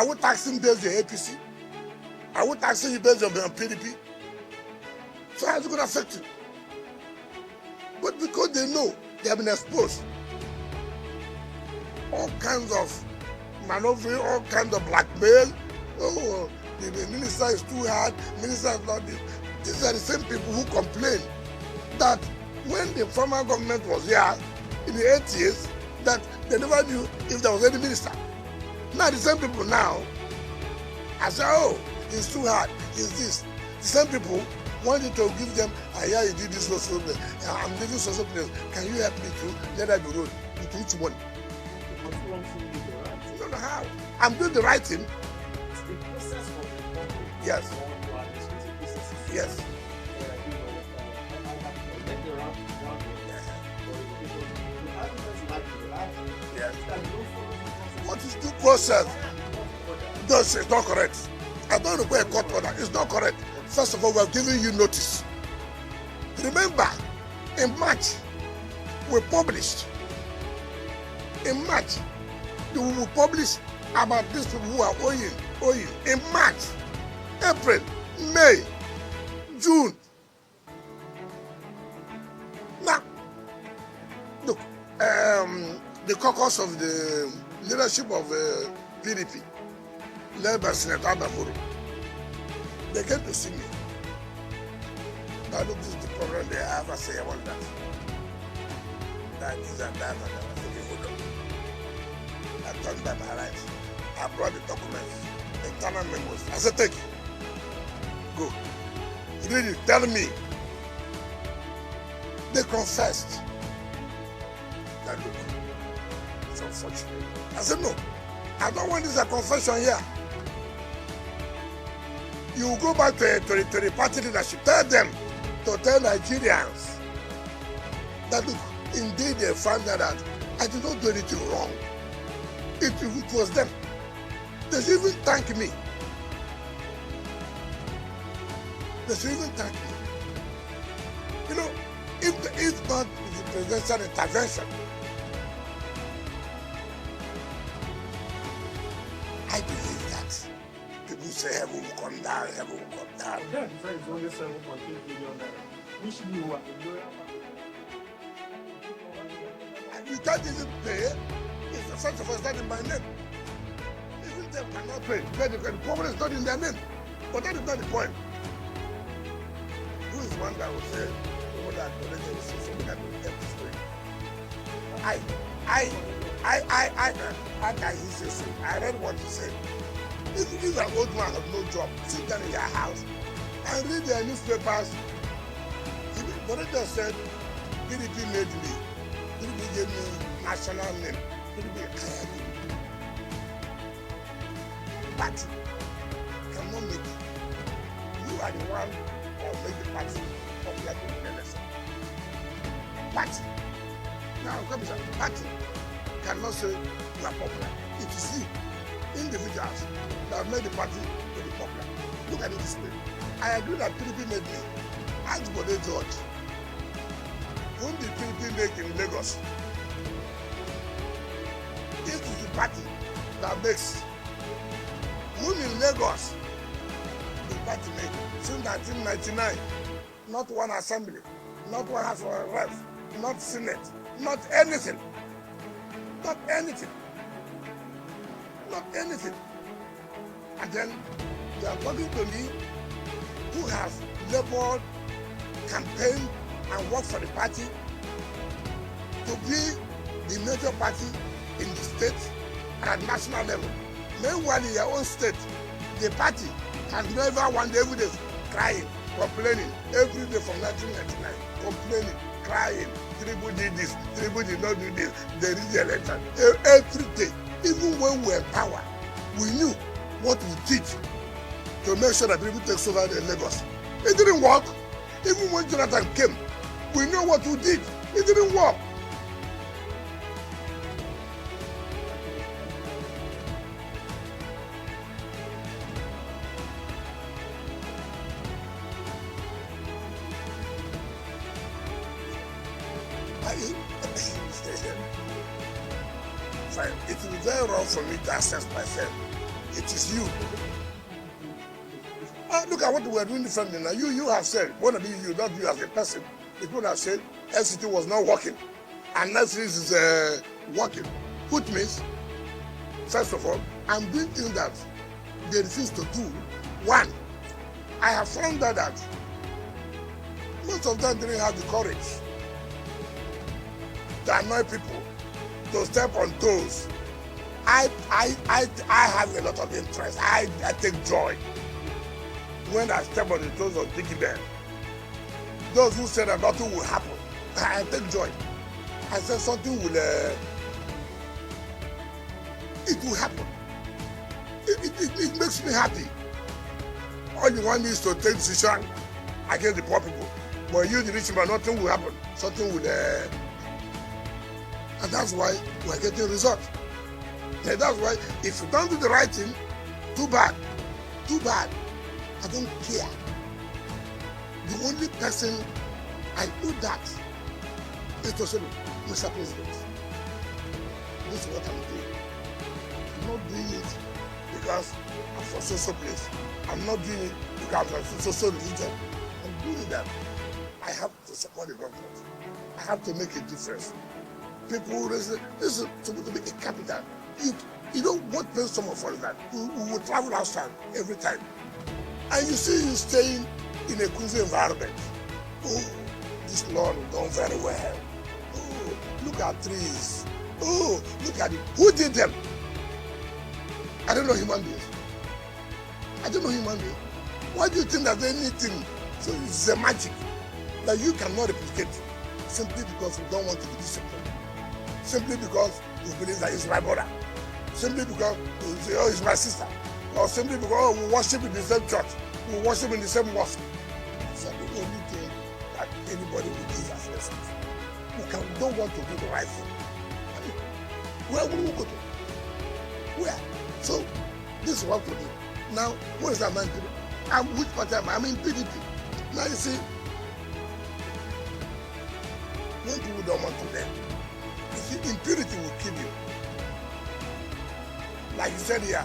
Are we taxing based on APC? Are we taxing you based on PDP? So how's it going to affect you? But because they know they have been exposed, all kinds of maneuvering, all kinds of blackmail. Oh, the minister is too hard, minister is not this. These are the same people who complain that when the former government was here in the 80s, that they never knew if there was any minister. Now the same people now, I say, oh, it's too hard, it's this. The same people wanted to give them, I hear you did this social place, I'm leaving social place, can you help me to let that be road? With which one? No, no, how? I'm doing the right thing. It's the process of the yes. Yes. Yes. What is due process? No, it's not correct. I don't require a court order. It's not correct. First of all, we're giving you notice. Remember, in March, we published. In March, we will publish about these people who are owing. In March, April, May, June. Now, look, the caucus of the leadership of PDP, led by Senator Abafuru, they came to see me. Now look, this is the problem they have. I say, I want that. That is and that, and I was thinking, hold on. I turned by my right. I brought the documents, the internal memos. I said, take it. Go. Read it. Tell me. They confessed. That look, it's unfortunate. I said, no. I don't want this a confession here. You go back to the party leadership. Tell them to tell Nigerians that look, indeed they found out that I did not do anything wrong. It was them. They should even thank me. They should even thank me. You know, if not the presidential intervention, I believe that people say heaven will come down, heaven will come down. Yeah, it's only 7.8 billion naira. Which you are and you can't even pay if the first of all is not in my name. Even them cannot pay. The problem is not in their name. But that is not the point. Who is one that will say, oh, that donation is something that will help the story? I can say so. I read what he said. If an old man has no job, sit down in your house and read their newspapers. But they just said, PDP made me. PDP gave me national name. PDP hired me. Party cannot make it. You are the one who made the party popular in the election. Party. Now, come here. Party cannot say you are popular. It is you, individuals, that made the party to be popular. Look at it this way. I agree that PDP made me. Ask Bode George. Whom did PDP make in Lagos? This is the party that makes. Whom in Lagos? The party made. Since 1999, not one assembly, not one house of reps, not senate, not anything. Not anything. Not anything. And then they are talking to me who has labored, campaigned, and worked for the party to be the major party in the state and at national level. Meanwhile, in your own state, the party has never one day, every day, crying, complaining, every day from 1999, complaining, crying. Tinubu did this, Tinubu did not do this, there is the election. Every day, even when we were in power, we knew what we did to make sure that people take over in Lagos. It didn't work. Even when Jonathan came, we know what we did. It didn't work. Fine. It will be very wrong for me to assess myself It is you. Look at what we are doing differently now. You have said, want to be you, not you as a person. People have said FCT was not working, and now this is working. Which means, first of all, I'm doing things that they refuse to do. One, I have found out that most of them didn't have the courage to annoy people, to step on toes. I have a lot of interest. I take joy when I step on the toes of Dicky Bear. Those who said that nothing will happen, I take joy. I said something will, it will happen. It makes me happy. All you want me is to take decision against the poor people. But you, the rich man, nothing will happen. Something will, and that's why we're getting results. And that's why if you don't do the right thing, too bad. Too bad. I don't care. The only person I do that is to say, Mr. President, this is what I'm doing. I'm not doing it because I'm from so place. I'm not doing it because I'm from so religion. I'm doing that. I have to support the government. I have to make a difference. People, this is supposed to be a capital. You know what makes some of us that we will travel outside every time. And you see you staying in a cozy environment. Oh, this lawn is done very well. Oh, look at trees. Oh, look at it. Who did them? I don't know human beings. I don't know human beings. Why do you think that anything so it's a magic that you cannot replicate simply because you don't want to be disciplined? Simply because you believe that it's my brother. Simply because you say, oh, it's my sister. Or simply because oh, we worship in the same church. We worship in the same mosque. It's the only thing that anybody will do as lessons. We don't want to do the right thing. I mean, where will we go to? Where? So, this is what we do. Now, what is that man doing? Which party am I? I'm in PDP. Now you see, when people don't want to learn, you see, impurity will kill you. Like you said here,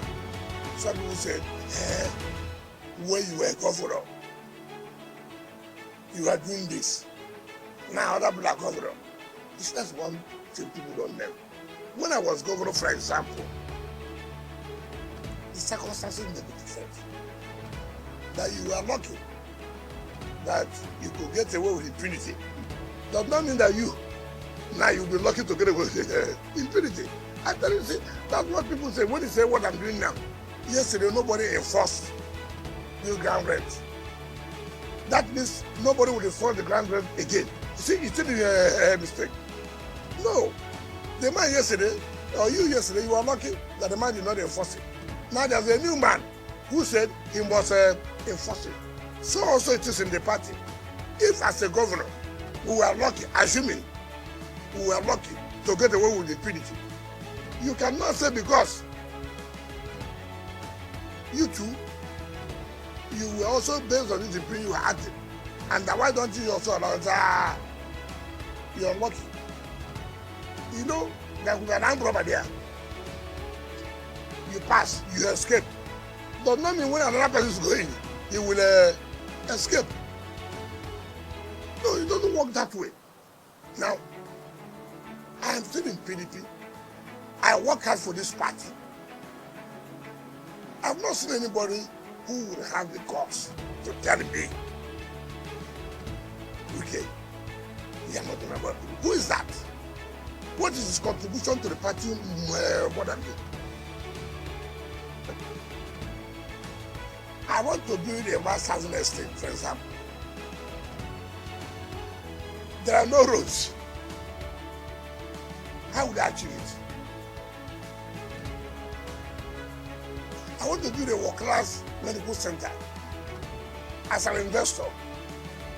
some people said, when you were governor, you are doing this. Now other people are governor. That's one thing people don't know. When I was governor, for example, the circumstances may be different. That you are lucky that you could get away with impunity. Does not mean that now you'll be lucky to get away with impunity. I tell you, see, that's what people say. When they say what I'm doing now, yesterday nobody enforced new ground rent. That means nobody will enforce the ground rent again. You see, it's still a mistake. No. The man yesterday, or you yesterday, you are lucky that the man did not enforce it. Now there's a new man who said he must enforce it. So also it is in the party. If as a governor, we were lucky, assuming we were lucky to get away with impunity, you cannot say because you too, you were also based on this impunity you were acting. And why don't you also allow you're lucky? You know, there was an armed robber there. You pass, you escape. Does not mean when another person is going, he will escape. No, it doesn't work that way. Now, I am still in PDP. I work hard for this party. I've not seen anybody who would have the guts to tell me, okay, we are not the member. Who is that? What is his contribution to the party more than me? I want to build a mass housing estate, for example. There are no roads. How would I achieve it? I want to build a world-class medical center as an investor,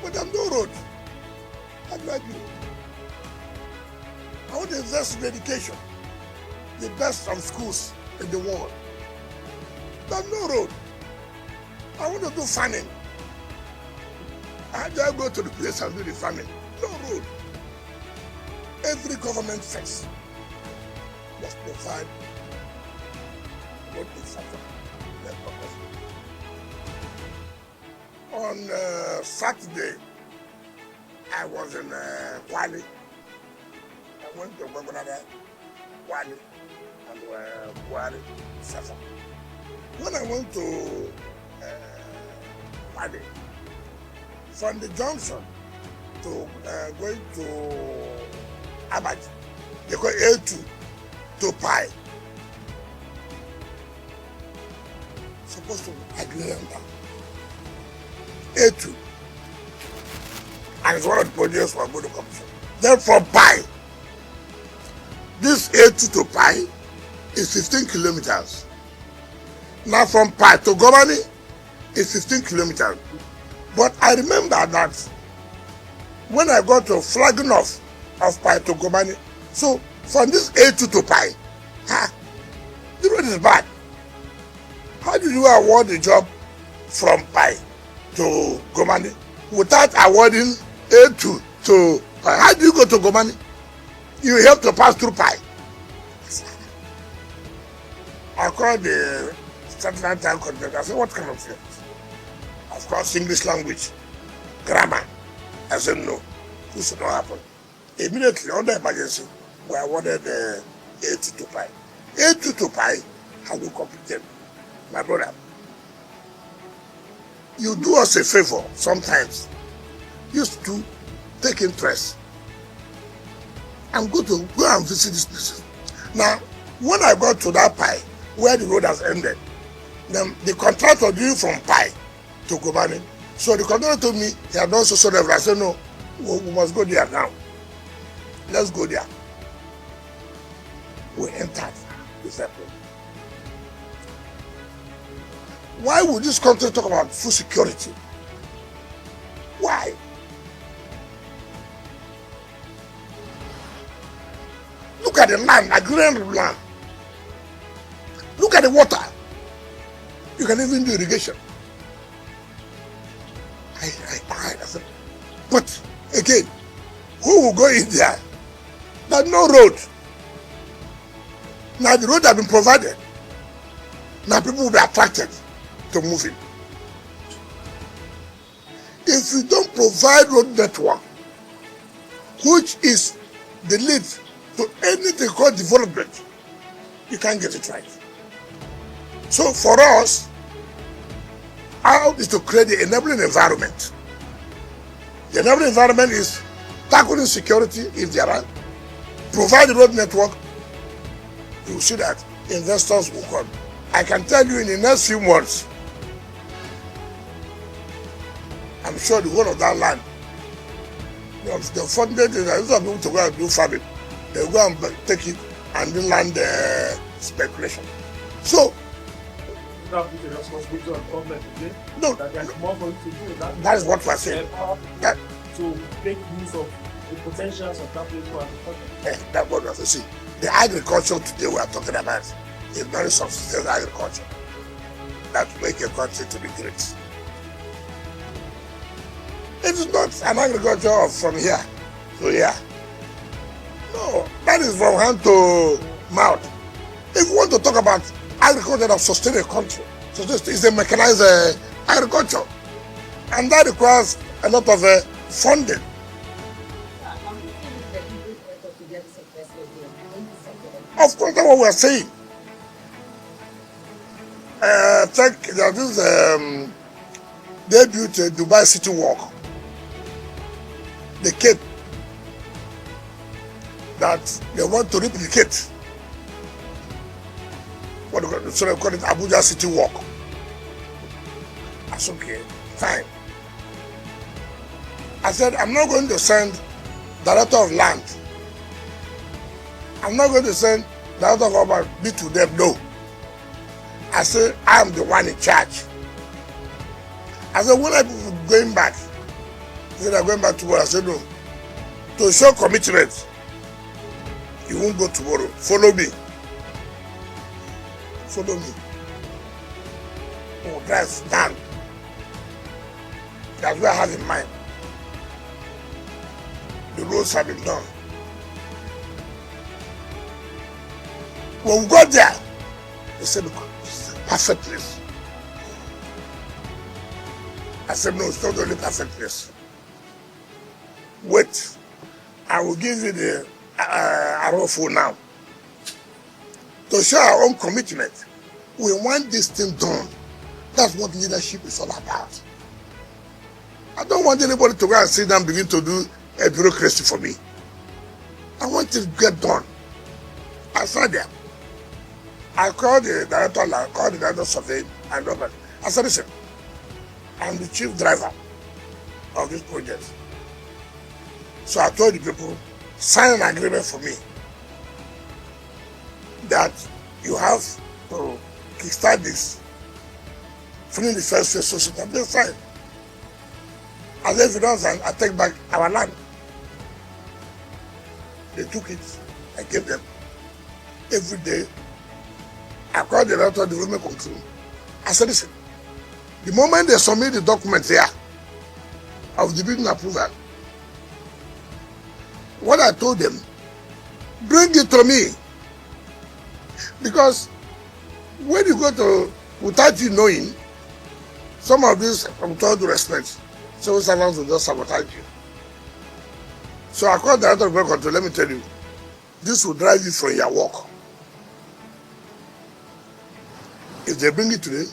but there's no road. How do I do it? I want to invest in education, the best of schools in the world. There's no road. I want to do farming. How do I go to the place and do the farming? No road. Every government first must provide road is suffering. On Saturday, I was in Kwali. I went to Gwagwada, Kwali, and Kwali, Safa. When I went to Kwali, from the junction to going to Abuja, they go A2 to Pi. Supposed to agree on that. A2. And it's one of the projects for Abuja Commission. Then from Pi, this A2 to Pi is 15 kilometers. Now from Pi to Gomani is 15 kilometers. But I remember that when I got to flagging off of Pi to Gomani, so from this A2 to Pi, the road is bad. How did you award the job from Pi to Gomani without awarding A2 to Pi? How do you go to Gomani? You have to pass through Pi. I called the satellite time contractor. I said, what kind of thing? Of course, English language, grammar. I said, no, this should not happen. Immediately, under emergency, we awarded A2 to Pi. A2 to Pi has been completed. My brother, you do us a favor sometimes. Used to take interest. I'm going to go and visit this place. Now, when I got to that Pi, where the road has ended, then the contractor due from Pi to Gomani. So the contractor told me he had done so level. I said, no, we must go there now. Let's go there. We entered this airport. Why would this country talk about food security? Why? Look at the land, agrarian land. Look at the water. You can even do irrigation. I said, but again, who will go in there? There's no road. Now the road has been provided. Now people will be attracted to move in. If you don't provide road network, which is the lead to anything called development, you can't get it right. So for us, how is to create the enabling environment. The enabling environment is tackling security if there are, provide the road network. You will see that investors will come. I can tell you in the next few months, I'm sure the whole of that land, the funded is not going to go and do farming. They will go and take it and do land speculation. So, that is the responsibility of government again. No, that there's more for you to do. That is what we are saying. To make use of the potentials of that place for agriculture. That's what we have to see. The agriculture today we are talking about is very substantial agriculture that make a country to be great. It is not an agriculture from here to here. No, that is from hand to mouth. If you want to talk about agriculture that sustains a country, so this is a mechanized agriculture, and that requires a lot of funding. Of course, that's what we are saying. Check that this debut Dubai City Walk, the Cape that they want to replicate. What do they call it? Abuja City Walk. That's okay, fine. I said, I'm not going to send director of land. I'm not going to send director of urban be to them, no. I said, I am the one in charge. I said, when are people going back? They said, they're going back tomorrow. I said, no. To show commitment, you won't go tomorrow. Follow me. Follow me. Oh, that's done. That's what I have in mind. The roads have been done. When we got there, they said, look, perfect place. I said, no, it's not the only perfect place. Wait, I will give you the arrow now. To show our own commitment, we want this thing done. That's what leadership is all about. I don't want anybody to go and sit down and begin to do a bureaucracy for me. I want it to get done. I said there. I called the director of survey and over. I said, listen, I'm the chief driver of this project. So I told the people, sign an agreement for me that you have to kickstart this, finish the first phase, so that they sign. As if you don't sign, I take back our land. They took it, I gave them. Every day, I called the director of development control. I said, listen, the moment they submit the documents here of the building approval, what I told them, bring it to me. Because when you go to, without you knowing, some of these, with all due respect, civil servants will just sabotage you. So I called the director of development control, let me tell you, this will drive you from your work. If they bring it today,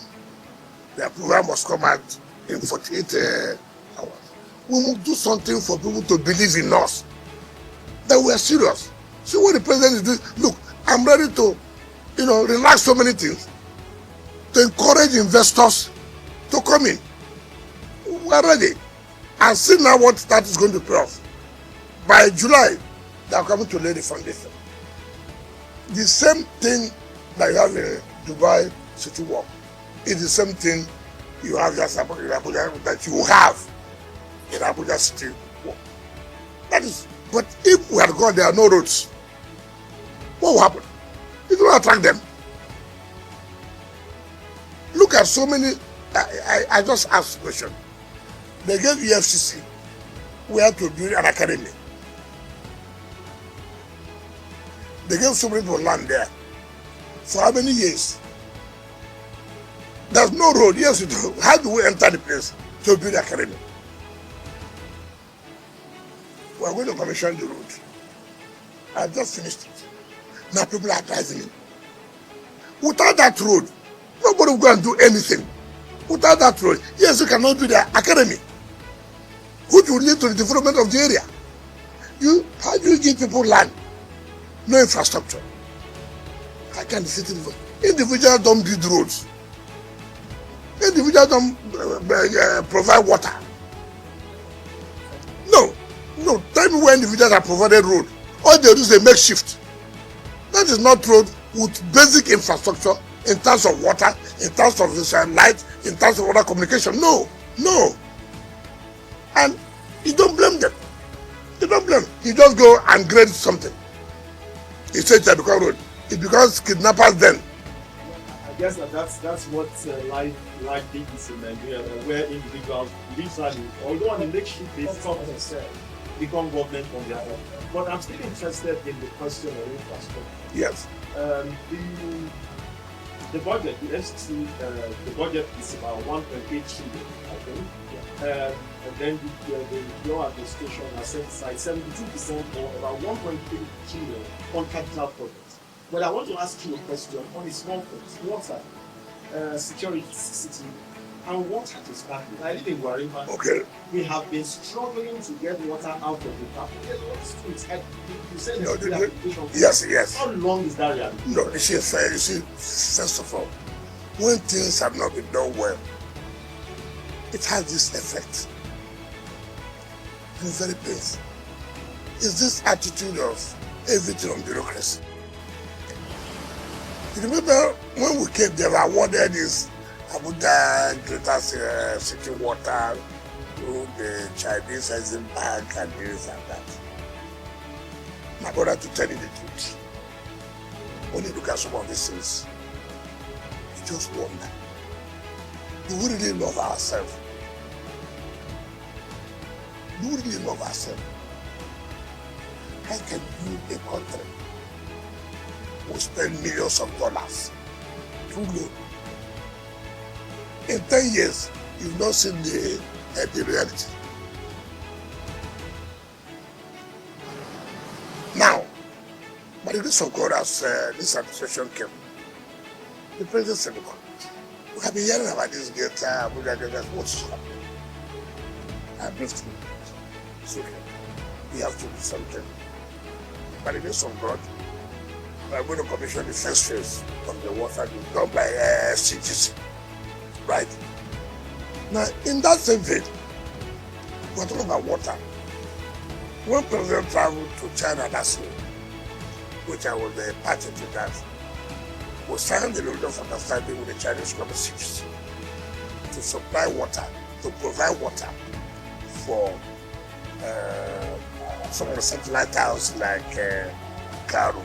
the approval must come out in 48 hours. We must do something for people to believe in us, that we are serious. See what the president is doing. Look, I'm ready to, relax so many things to encourage investors to come in. We are ready. And see now what that is going to pay off. By July, they are coming to lay the foundation. The same thing that you have in Dubai City Walk is the same thing you have just in Abuja, that you have in Abuja City Walk. That is, but if we had gone, there are no roads, what will happen? It will attract them. Look at so many. I just asked a question. They gave FCT where to build an academy. They gave so many people land there. For how many years? There's no road. Yes, you do. How do we enter the place to build an academy? We are going to commission the road. I just finished it. Now people are driving in. Without that road, nobody will go and do anything. Without that road, yes, you cannot build an academy, which will lead to the development of the area. How do you give people land? No infrastructure. How can the city develop? Individuals don't build roads. Individuals don't provide water. No. Tell me where individuals have provided road. All they do is a makeshift. That is not road with basic infrastructure in terms of water, in terms of light, in terms of water communication. No. And you don't blame them. You don't blame them. You just go and grade something. You say it's a because road. It becomes kidnappers then. I guess that's what life is in Nigeria, where individuals, although on a makeshift basis, become government on their own. But I'm still interested in the question of infrastructure. Yes. The budget, the FCT, the budget is about 1.8 trillion, I think. Yeah. And then your administration has set aside 72% or about 1.3 trillion on capital projects. But I want to ask you a question on a small point: water, security, city, and water to start with. I live in Guarima. Okay. We have been struggling to get water out of the tap. You said no, the application. Yes. How long is that reality? No, you see, first of all, when things have not been done well, it has this effect. And it's very painful. It's this attitude of everything on bureaucracy. You remember when we came, they were awarded this Abuja Greater City Water to the Chinese Exim Bank and this and that. My brother, to tell you the truth, when you look at some of these things, you just wonder, do we really love ourselves? Do we really love ourselves? How can you, a country, who spend millions of dollars through loan In 10 years, you've not seen the reality. Now, by the grace of God, as this administration came, the president said, look, we have been hearing about this data, what's happening? I briefed him. It's okay. We have to do something. By the grace of God, we are going to commission the first phase of the water done by FCT. Right? Now, in that same vein, we're talking about water. When President traveled to China last year, which I was a party to that, we signed a little of understanding with the Chinese government to supply water, to provide water for some of the satellite houses like Karu,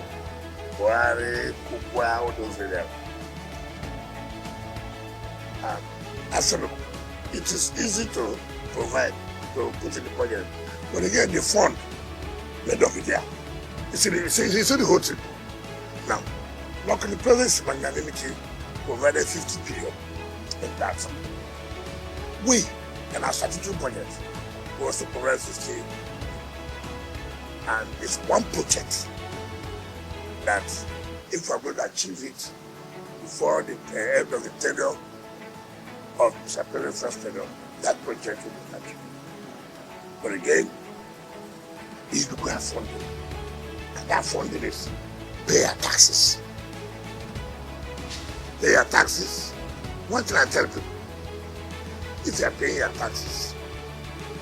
Buhari, Kukwa, all those areas. I said, look, it is easy to provide, to put in the budget. But again, the fund, let off it there. You see the whole thing. Now, luckily, President Simanyanimiki provided 50 billion in that. We, in our strategic budget, we also provide 50. And it's one project that, if we're going to achieve it before the end of the tenure of Mr. President's first tenure, that project will be achieved. But again, these people have funding. And that funding is pay your taxes. Pay your taxes. What can I tell people? If you are paying your taxes,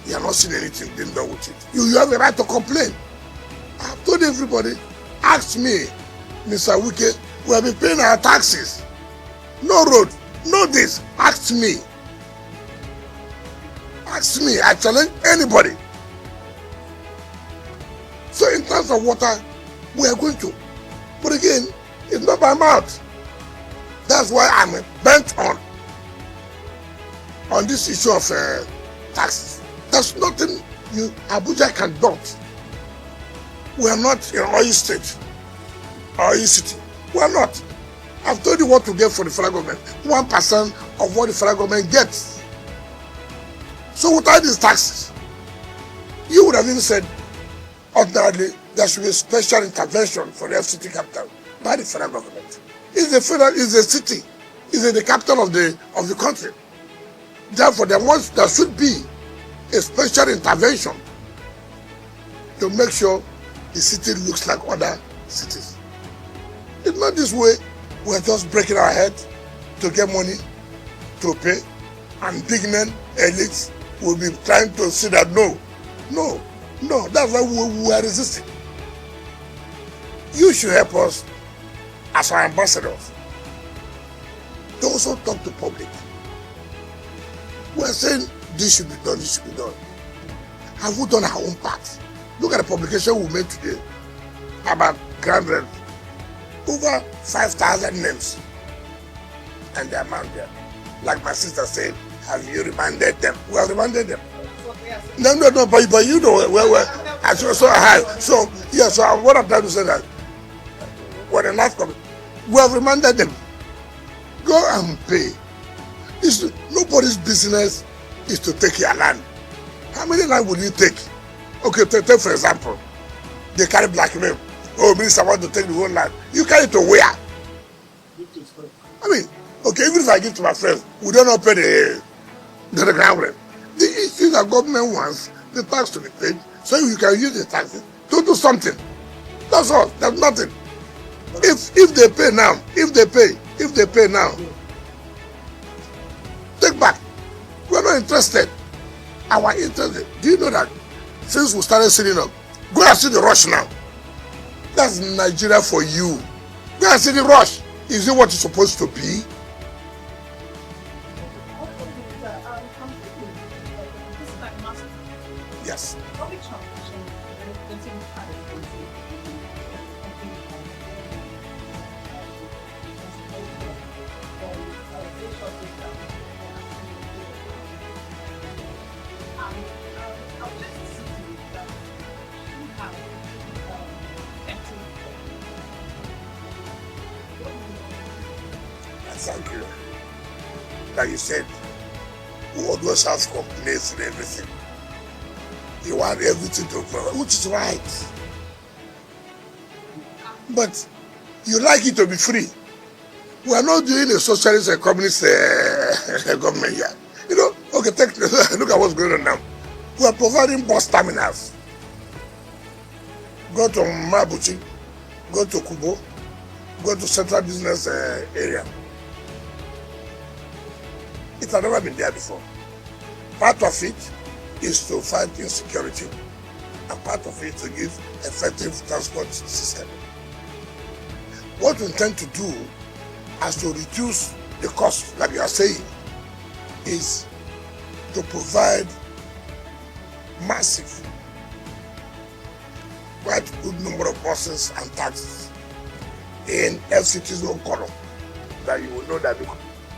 you are not seeing anything being done with it. You have a right to complain. I have told everybody, ask me, Mr. Wike, we have been paying our taxes. No road, no this. Ask me. Ask me. I challenge anybody. So in terms of water, we are going to. But again, it's not by mouth. That's why I'm bent on this issue of taxes. There's nothing Abuja can do. We are not in oil state, oil city. We are not. I've told you what to get for the federal government. 1% of what the federal government gets. So without these taxes, you would have even said, ordinarily, there should be a special intervention for the FCT capital by the federal government. It's the city, it's the capital of the country. Therefore, there should be a special intervention to make sure the city looks like other cities. It's not this way. We're just breaking our head to get money to pay, and big men, elites, will be trying to say that no. That's why we are resisting. You should help us as our ambassadors to also talk to public. We are saying this should be done, this should be done. Have we done our own part? Look at the publication we made today about Grand Rent. Over 5,000 names and the amount there. Like my sister said, have you reminded them? We have reminded them. No, but you know, so what I'm trying to say that when the life comes, we have reminded them, go and pay. Nobody's business is to take your land. How many land will you take? Okay, take for example, they carry blackmail. Oh, Minister, I want to take the whole land. You carry it to where? I mean, okay, even if I give to my friends, we don't not pay the ground rent. The issue that government wants the tax to be paid, so you can use the taxes to do something. That's all. There's nothing. If they pay now, if they pay now, take back. We're not interested. Our interest. Do you know that since we started sitting up, go and see the rush now. That's Nigeria for you. Go and see the rush. Is it what it's supposed to be? Yes. Thank you. that you said, who always has complaints and everything. You want everything to progress, which is right. But you like it to be free. We are not doing a socialist and communist government here. You know, okay, look at what's going on now. We are providing bus terminals. Go to Mabuchi, go to Kubo, go to Central Business area. It has never been there before. Part of it is to fight insecurity, and part of it to give effective transport system. What we intend to do as to reduce the cost, like you are saying, is to provide massive, quite good number of buses and taxis in FCT's own column, that you will know that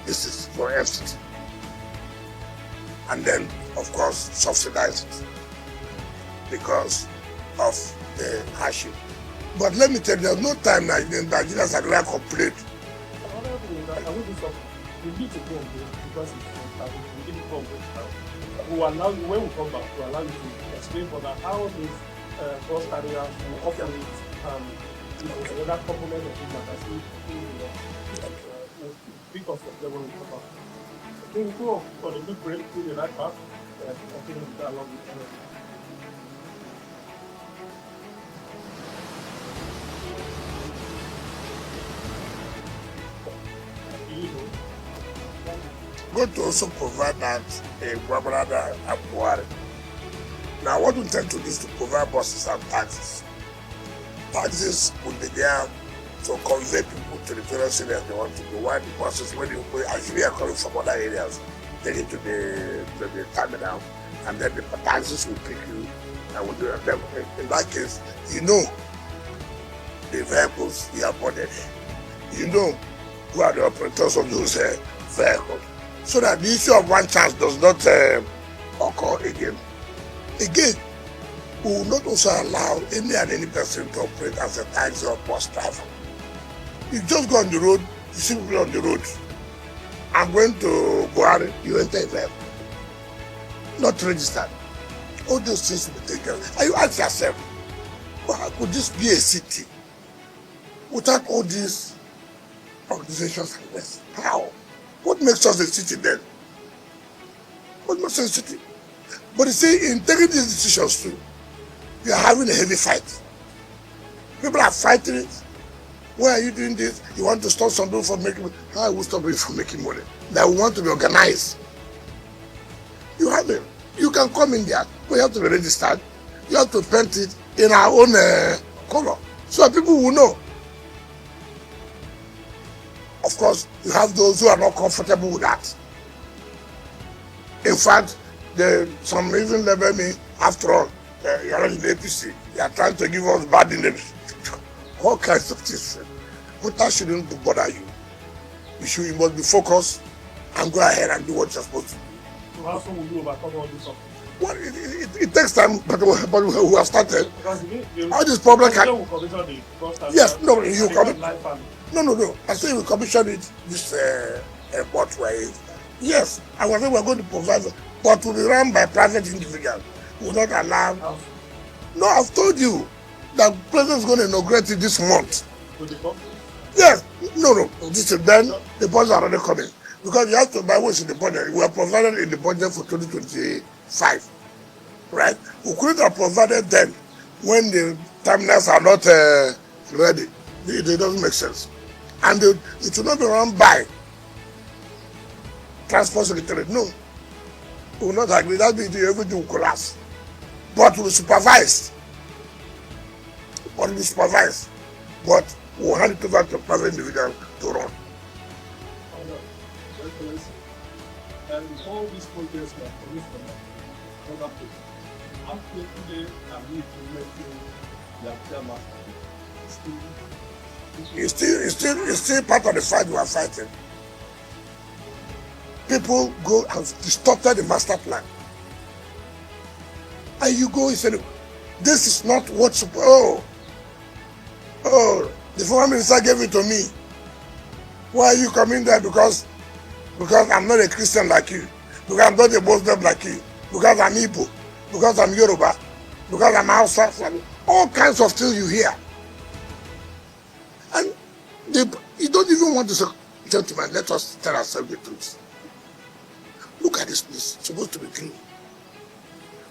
this is for FCT. And then, of course, subsidize it because of the hardship. But let me tell you, there's no time that Nigerians are going to complain. Another thing is that I will do something. We need to go on this because we didn't come with. We will allow you, when we come back, we will allow you to explain further how these bus carriers will operate and other components of it that I see because of them when we come back. I think we go for the big break through the right path and continue with that along with Going to also provide that in Guabrada and Buhari. Now, what we intend to do is to provide buses and taxis. Taxis will be there to convey people to the various areas they want to go. While the buses, when you go, actually are coming from other areas, take it to the terminal, and then the taxis will pick you and will do it. In that case, you know the vehicles you are boarded. You know who are the operators of those vehicles. So that the issue of one chance does not occur again. Again, we will not also allow any person to operate as a taxi or bus driver. You just go on the road, you see people on the road. I'm going to Buhari, you enter a vehicle. Not registered. All those things will be taken. And you ask yourself, how could this be a city without all these organizations and this? How? What makes us a city then? What makes us a city? But you see, in taking these decisions too, we are having a heavy fight. People are fighting it. Why are you doing this? You want to stop some people from making money. How will stop people from making money? That we want to be organized. You have it. You can come in there, but you have to be registered. You have to paint it in our own color, so that people will know. Of course, you have those who are not comfortable with that. In fact, some even label me, after all, you are in the APC. You are trying to give us bad names. All kinds of things. But that shouldn't bother you. You must be focused and go ahead and do what you're supposed to do. So how soon will you overcome all this? Well, it takes time, but we have started. All this problem can... Yes, no, you commission. No. I say we commission it this airport way. Yes, I was saying we're going to provide, but to be run by private individuals. We will not allow. No, I've told you that the president is going to inaugurate it this month. Yes, no. This is then the budget are already coming because you have to buy what's in the budget. We are provided in the budget for 2025, right? We couldn't have provided then when the terminals are not ready. It doesn't make sense. And it will not be run by Transport Secretary. No. We will not agree. That means everything will collapse. But we will supervise. But we will hand it over to private individual to run. And all these projects are coming from other people. How quickly are we implementing their master? It's still part of the fight we are fighting. People go and distorted the master plan. And you go and say, this is not what's supposed. Oh, the former minister gave it to me. Why are you coming there? Because because I'm not a Christian like you, because I'm not a Muslim like you, because I'm Igbo, because I'm Yoruba, because I'm Hausa, all kinds of things you hear. And you don't even want to say, gentlemen, let us tell ourselves the truth. Look at this place, it's supposed to be clean.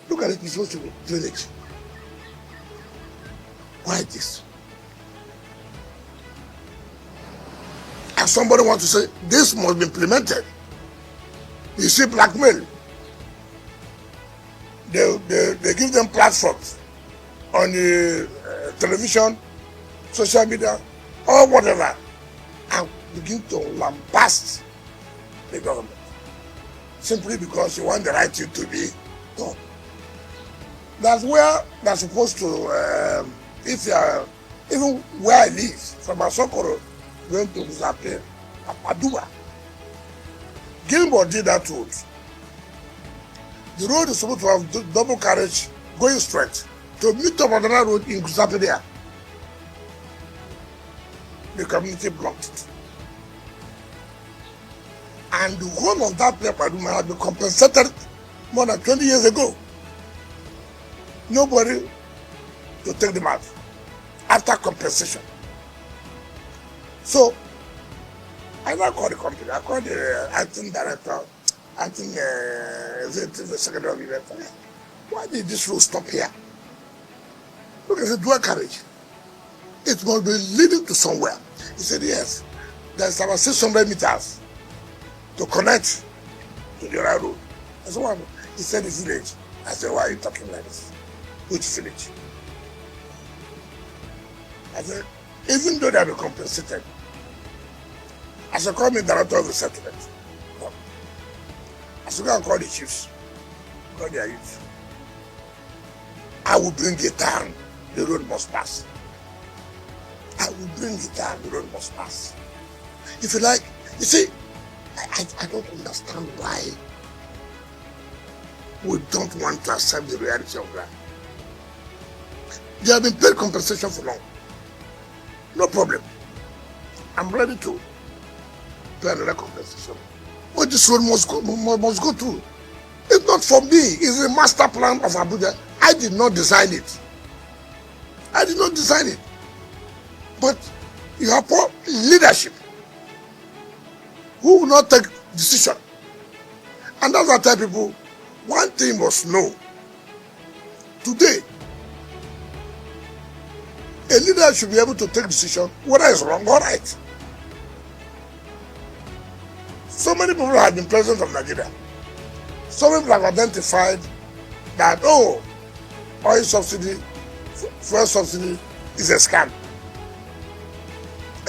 Look at it, it's supposed to be drainage. Why this? And somebody wants to say, this must be implemented. You see blackmail. They give them platforms on the television, social media, or whatever, and begin to lambast the government. Simply because you want the right thing to be done. That's where they're supposed to, if you are, even where I live, from Asokoro, going to Zape, Abuja. Gilmore did that road. The road is supposed to have double carriage going straight to meet up on another road in Zape there. The community blocked it. And the whole of that place had been compensated more than 20 years ago. Nobody to take them out after compensation. So, I now call the company. I called the acting director, acting the secretary of event. Why did this road stop here? Look at the dual carriage. It must be leading to somewhere. He said, yes. There's about 600 meters to connect to the other road. I said, what? He said, the village. I said, why are you talking like this? Which village? I said, even though they have been compensated, I should call me director of the settlement. No. I should go and call the chiefs, call their youth. I will bring it down, the road must pass. I will bring it down, the road must pass. If you like, you see, I don't understand why we don't want to accept the reality of that. They have been paid compensation for long. No problem. I'm ready to pay another compensation. But this road must go through. It's not for me. It's a master plan of Abuja. I did not design it. I did not design it. But you have poor leadership who will not take decision. And that's why I tell people, one thing you must know. Today, a leader should be able to take decision whether it's wrong or right. So many people have been president of Nigeria. Some people have identified that, oh, oil subsidy, fuel subsidy is a scam.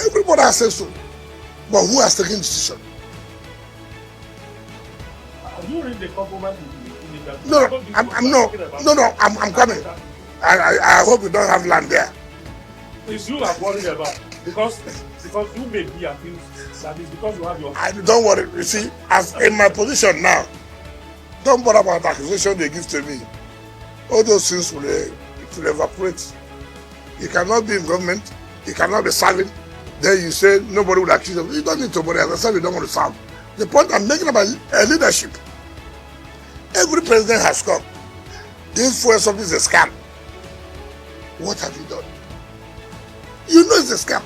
Everybody has said so. But who has taken decision? Have you read the compromise in the No, I'm coming. I hope you don't have land there. It's you are worried about because you may be accused that is because you have your. Don't worry. You see, as in my position now, don't bother about the accusation they give to me. All those things will evaporate. You cannot be in government. You cannot be serving. Then you say nobody will accuse you. You don't need to worry. As I said, you don't want to serve. The point I'm making about leadership. Every president has come. This fuel subsidy is a scam. What have you done? You know it's a scam.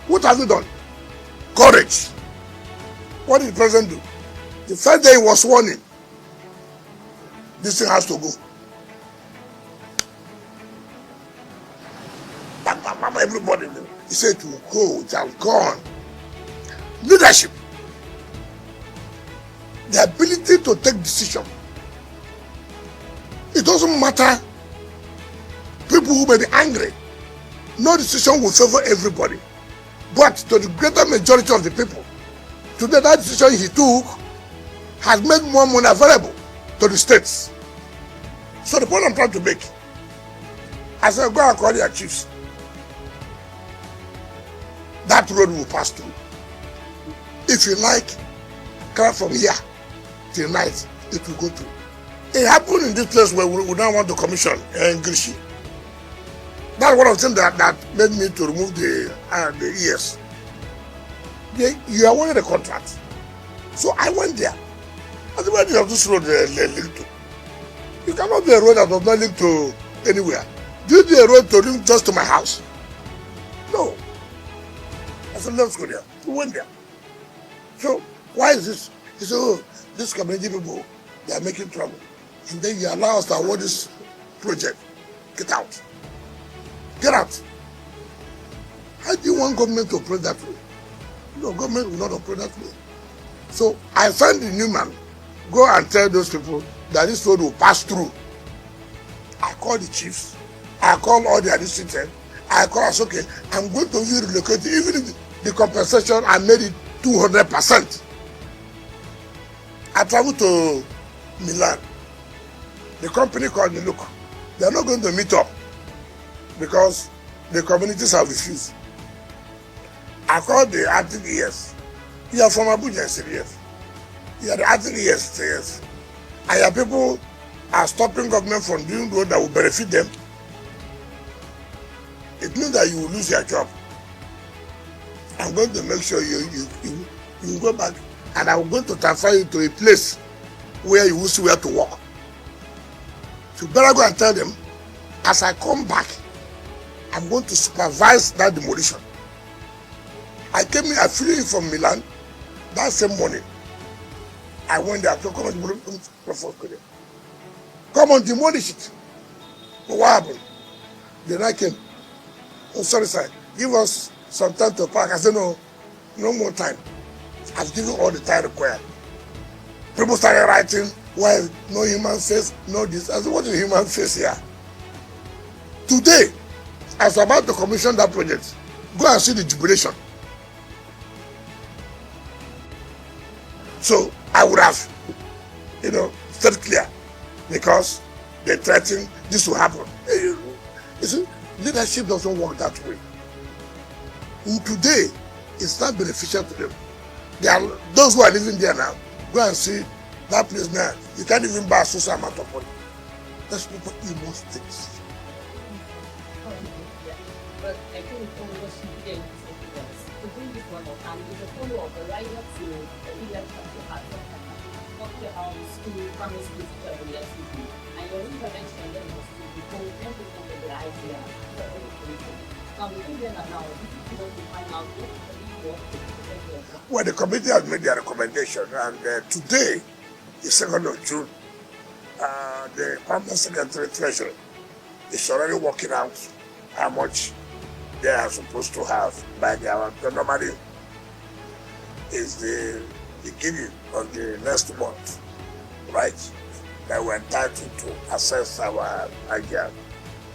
What have you done? Courage. What did the president do? The first day he was warning, this thing has to go. Everybody, he said it will go, it has gone. Leadership. The ability to take decision. It doesn't matter. People who may be angry. No decision will favor everybody. But to the greater majority of the people, today that decision he took has made more money available to the states. So the point I'm trying to make, I said, go and call your chiefs. That road will pass through. If you like, come from here till night, it will go through. It happened in this place where we now want to commission in Grishi. That's one of the things that made me to remove the ears. You awarded the contract. So I went there. And the way of this road linked to. You cannot do a road that does not link to anywhere. Do you do a road to link just to my house? No. I said, let's go there. We went there. So why is this? He said, oh, this community people, they are making trouble. And then you allow us to award this project. Get out. Get out. How do you want government to operate that way? No, government will not operate that way. So I sent the new man, go and tell those people that this road will pass through. I called the chiefs. I called all the administrators. I called us, okay, I'm going to relocate, even if the compensation, I made it 200%. I traveled to Milan. The company called me, look, they're not going to meet up because the communities have refused. I called the acting ES. You are from Abuja, I said yes. You are the acting ES, yes. And your people are stopping government from doing road that will benefit them. It means that you will lose your job. I'm going to make sure you go back, and I'm going to transfer you to a place where you will see where to work. So you better go and tell them, as I come back, I'm going to supervise that demolition. I flew in from Milan that same morning. I went there, so come on, demolish it. But what happened? Then I came. Oh, sorry, sir. Give us some time to park. I said, no more time. I've given all the time required. People started writing, why no human face, no this. I said, what is human face here? Today, I was about to commission that project. Go and see the jubilation. So I would have, stayed clear, because they threatened this will happen. You see, leadership doesn't work that way. And today, it's not beneficial to them. Those who are living there now, go and see that place now. You can't even buy a social amount of money. That's what you must take. But I think what she did to bring this one up, and it's a follow-up, a right up to the election to have talking about school, primary school teacher in the FCT. And your intervention then was to become everything with the idea for education. Now, between then and now, you want to find out what you want to do. Well, the committee has made their recommendation, and today, the 2nd of June, the Permanent Secretary Treasury is already working out how much they are supposed to have by their normally is the beginning of the next month, right? That we're entitled to assess our idea,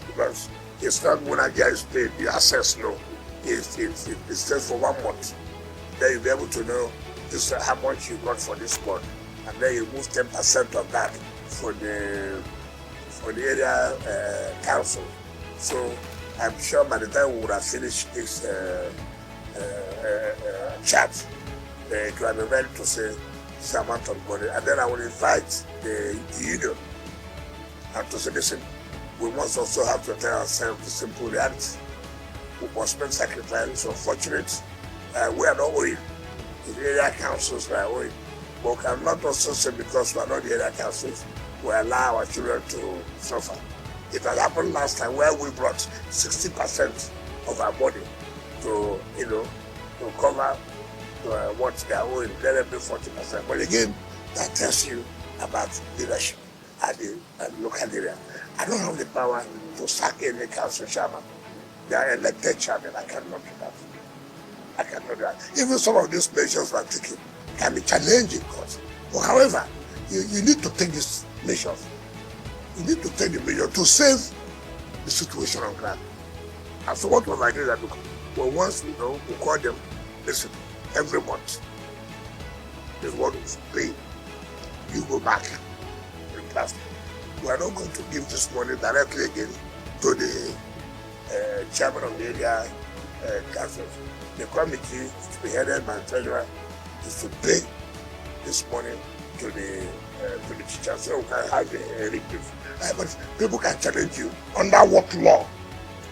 because it's not when idea is paid, you assess no. It's just for 1 month. Then you'll be able to know this how much you got for this month, and then you move 10% of that for the area council. So I'm sure by the time we would have finished this chat, it will be ready to say this amount of money, and then I will invite the union and to say, listen, we must also have to tell ourselves the simple reality. We must make sacrifices. Unfortunate, we are not owing. The area councils are owing. But we cannot also say because we are not the area councils, we allow our children to suffer. It had happened last time where we brought 60% of our money to cover what they are owing, let them be 40%. But again, that tells you about leadership at the local area. I don't have the power to sack any council chairman. They are elected chairman. I cannot do that. I cannot do that. Even some of these measures we are taking can be challenging, cause. But however, you need to take these measures. You need to take the measure to save the situation on ground. And so what was I doing that? Well, once we call them, listen, every month, this is what we pay. You go back in class. We are not going to give this money directly again to the chairman of the area council. The committee, to be headed by the treasurer, is to pay this money to the teachers, so we can have a reprieve. But people can challenge you. Under what law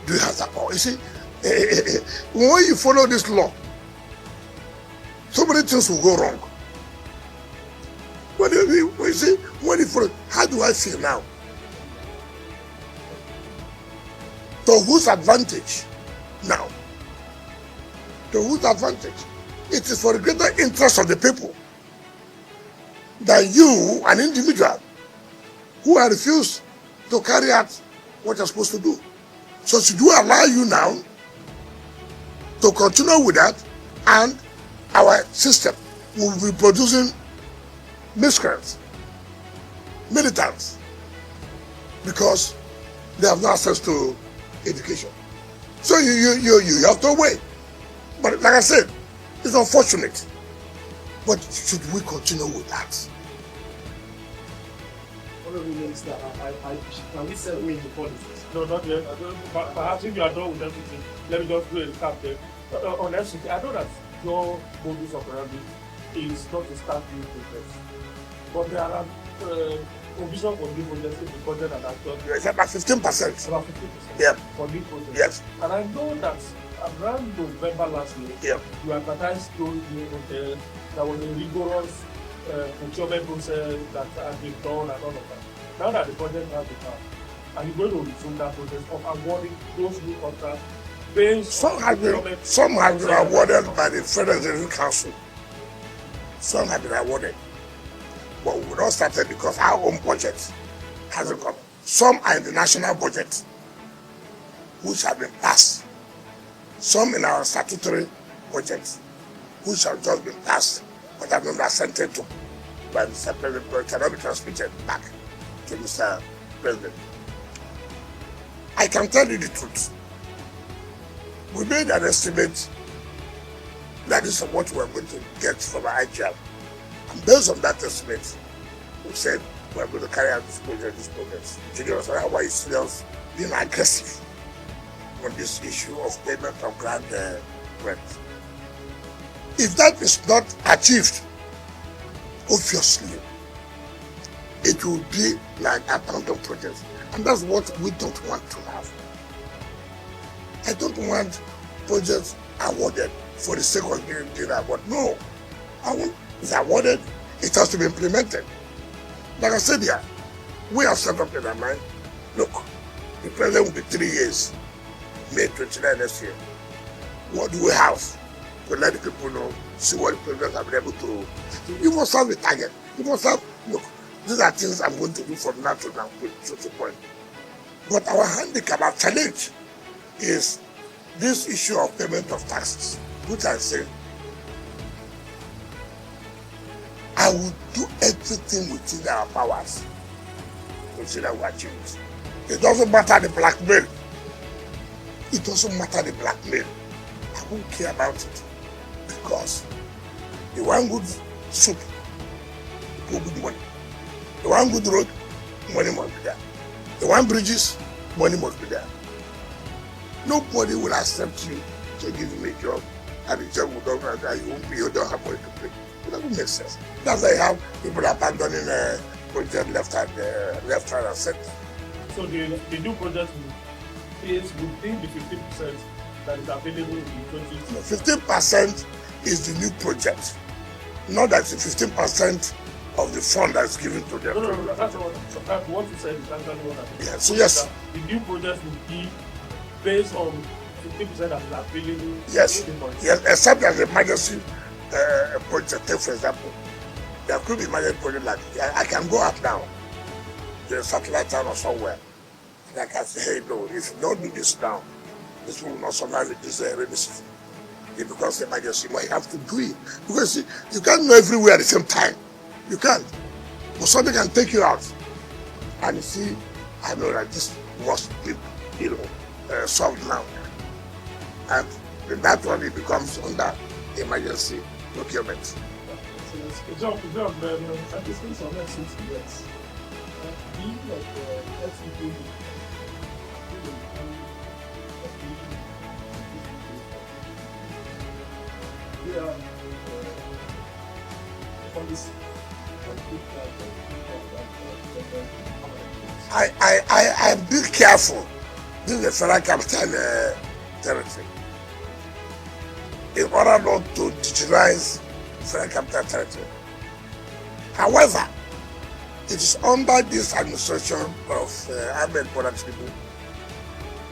do you have that power? You see, when you follow this law, so many things will go wrong. When how do I feel now? To whose advantage now? To whose advantage? It is for the greater interest of the people than you, an individual, who are refused to carry out what you're supposed to do. So should we allow you now to continue with that, and our system will be producing miscreants, militants, because they have no access to education. So you have to wait. But like I said, it's unfortunate. But should we continue with that? Honorable Minister, can we segue into politics? No, not yet. Perhaps if you are done with everything, let me just do a recap there. On FCT, I know that your modus operandi is not to start new projects, but there are provision for new projects in the budget and actual. It's about 15%. About 15%. Yeah. For new projects. Yes. And I know that around November last year, Yeah. you advertised those new hotels. There was a rigorous procurement process that has been done and all of that. Now that the project has been done, are you going to resume that process of awarding those new contracts based Some on have been awarded by the Federal Executive Council. Some have been awarded. But we've not started because our own budget hasn't come. Some are in the national budget, which have been passed. Some in our statutory budget, which have just been passed, but have been assented to by Mr. President, but cannot be transmitted back to Mr. President. I can tell you the truth. We made an estimate that is what we are going to get from our IGL. And based on that estimate, we said we are going to carry out this project. To give us why is just being aggressive on this issue of payment of grant rent. If that is not achieved, obviously, it will be like abandoned projects. And that's what we don't want to have. I don't want projects awarded for the sake of being awarded. No. I want it's awarded, it has to be implemented. Like I said here, we have set up in our mind, look, the president will be 3 years, May 29 next year. What do we have to let the people know, see what the president have been able to do? You must have a target. You must have, look, these are things I'm going to do from now to now, to the point. But our handicap, our challenge is this issue of payment of taxes, which I say, I will do everything within our powers to see that we achieve it. It doesn't matter the blackmail. It doesn't matter the blackmail. I won't care about it because the one good soup, go good money. The one good road, money must be there. The one bridges, money must be there. Nobody will accept you to give him a job and the job will don't that you don't have money to pay. It doesn't make sense. That's why I have people abandoning project left hand and center. So the new project is within the 15% that is available in 2020. 15% is the new project. Not that it's 15% of the fund that's given to them. No, that's what you said is actually what I Yeah, so yes. The new project will be based on 15% that is available. Yes, yes, except as emergency project. Take for example, there could be emergency project like I can go up now to a satellite town or somewhere, and I can say, hey, no, if you don't do this now, this will not survive this rainy season. It becomes emergency, but you have to do it because you can't go everywhere at the same time. You can't. But something can take you out, and you see, I know that this must be, solved now, and that one it becomes under emergency procurement. John, at this case of FCT, yes. Being like FCT, we are policy. I be careful. This is the Federal Capital Territory. In order not to digitize Federal Capital Territory, However, it is under this administration of Ahmed Bola Tinubu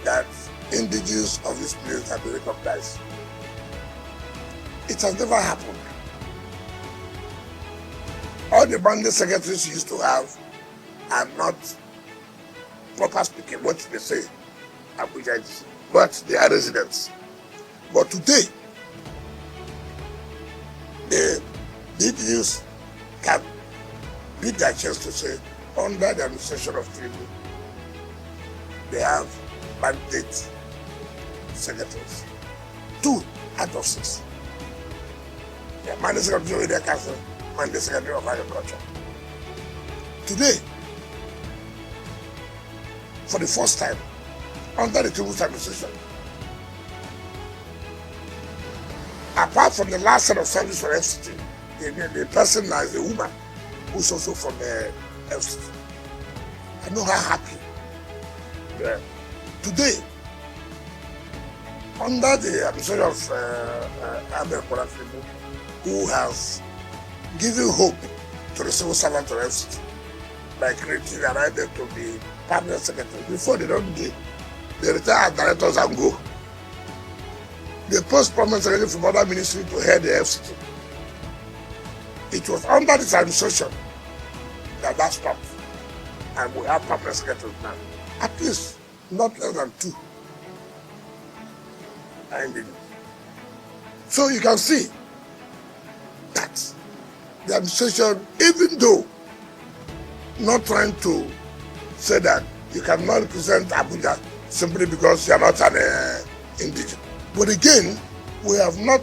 that indigenous of this place have been recognized. It has never happened. All the bandit secretaries used to have are not proper speaking what they say, Abuja, but they are residents. But today, the indigenous can beat their chest to say, under the administration of Tinubu, they have mandate secretaries. 2 out of 6. The mandate secretary of the council, mandate secretary of agriculture. Today, for the first time, under the Tinubu administration, apart from the last set of service for FCT, the person now is a woman who's also from the FCT. I know how happy. Yeah. Today, under the administration of Ahmed Bola Tinubu, who has given hope to the civil servant of FCT by creating an idea to be permanent secretary. Before they don't do, they retire as directors and go. They post permanent secretary from other ministry to head the FCT. It was under this administration that stopped. And we have permanent secretaries now. At least not less than 2. So you can see that the administration, even though not trying to say that you cannot represent Abuja simply because you are not an indigenous. But again, we have not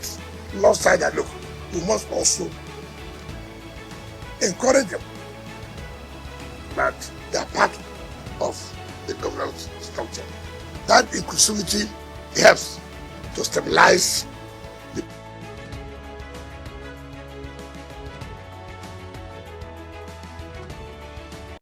lost sight that look, we must also encourage them that they are part of the governance structure. That inclusivity helps to stabilize